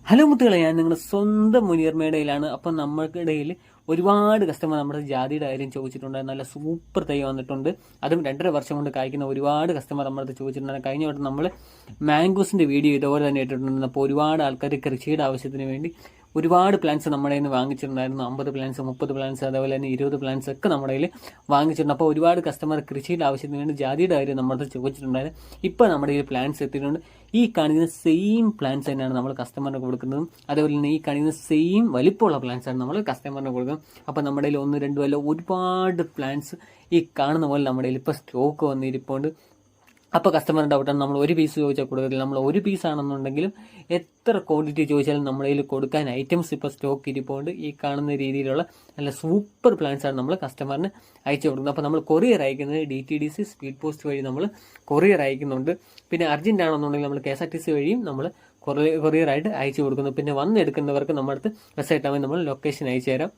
Hello മുത്തുകളെ, ഞാൻ നിങ്ങളുടെ സ്വന്തം മുനിയർമേടയിലാണ്. അപ്പം നമ്മൾക്കിടയിൽ ഒരുപാട് കസ്റ്റമർ നമ്മുടെ ജാതിയുടെ കാര്യം ചോദിച്ചിട്ടുണ്ട്. നല്ല സൂപ്പർ തൈ വന്നിട്ടുണ്ട്. അതും 2.5 വർഷം കൊണ്ട് കായ്ക്കുന്ന ഒരുപാട് കസ്റ്റമർ നമ്മുടെ ചോദിച്ചിട്ടുണ്ട്. കഴിഞ്ഞ വട്ടം നമ്മൾ മാംഗോസിൻ്റെ വീഡിയോ ഇതുപോലെ തന്നെ ഇട്ടിട്ടുണ്ട്. അപ്പോൾ ഒരുപാട് ആൾക്കാർ കൃഷിയുടെ ആവശ്യത്തിന് വേണ്ടി ഒരുപാട് പ്ലാന്റ്സ് നമ്മുടെ കയ്യിൽ നിന്ന് വാങ്ങിച്ചിട്ടുണ്ടായിരുന്നു. 50 പ്ലാന്റ്സ്, 30 പ്ലാന്റ്സ്, അതേപോലെ തന്നെ 20 പ്ലാന്റ്സ് ഒക്കെ നമ്മുടെ കയ്യിൽ വാങ്ങിച്ചിട്ടുണ്ട്. അപ്പോൾ ഒരുപാട് കസ്റ്റമർ കൃഷിയുടെ ആവശ്യത്തിന് വേണ്ടി ജാതിയുടെ കാര്യം നമ്മുടെ ചോദിച്ചിട്ടുണ്ടായിരുന്നു. ഇപ്പോൾ നമ്മുടെ കയ്യിൽ പ്ലാന്റ്സ് എത്തിയിട്ടുണ്ട്. ഈ കാണിക്കുന്ന സെയിം പ്ലാന്റ്സ് തന്നെയാണ് നമ്മൾ കസ്റ്റമറിന് കൊടുക്കുന്നതും. അതേപോലെ തന്നെ ഈ കാണിക്കുന്ന സെയിം വലിപ്പമുള്ള പ്ലാന്റ്സ് ആണ് നമ്മൾ കസ്റ്റമറിന് കൊടുക്കുന്നത്. അപ്പോൾ നമ്മുടെ കയ്യിൽ 1, 2 അല്ല ഒരുപാട് പ്ലാന്റ്സ് ഈ കാണുന്ന പോലെ നമ്മുടെ കയ്യിൽ ഇപ്പോൾ സ്റ്റോക്ക് വന്നിരിപ്പുണ്ട്. അപ്പോൾ കസ്റ്റമറിൻ്റെ ഡൗട്ടാണ്, നമ്മൾ ഒരു പീസ് ചോദിച്ചാൽ കൊടുക്കത്തില്ല. നമ്മൾ ഒരു പീസ് ആണെന്നുണ്ടെങ്കിലും എത്ര ക്വാണ്ടിറ്റി ചോദിച്ചാലും നമ്മുടെ കയ്യിൽ കൊടുക്കാൻ ഐറ്റംസ് ഇപ്പോൾ സ്റ്റോക്ക് ഇരിപ്പുണ്ട്. ഈ കാണുന്ന രീതിയിലുള്ള നല്ല സൂപ്പർ പ്ലാന്റ്സ് ആണ് നമ്മൾ കസ്റ്റമറിന് അയച്ചു കൊടുക്കുന്നത്. അപ്പോൾ നമ്മൾ കൊറിയർ അയക്കുന്നത് DTDC സ്പീഡ് പോസ്റ്റ് വഴി നമ്മൾ കൊറിയർ അയക്കുന്നുണ്ട്. പിന്നെ അർജൻറ്റ് ആണെന്നുണ്ടെങ്കിൽ നമ്മൾ KSRTC വഴിയും നമ്മൾ കൊറിയറായിട്ട് അയച്ചു കൊടുക്കുന്നു. പിന്നെ വന്നെടുക്കുന്നവർക്ക് നമ്മുടെ അടുത്ത് മെസ്സേജ് ഇട്ടാൽ നമ്മൾ ലൊക്കേഷൻ അയച്ചു തരാം.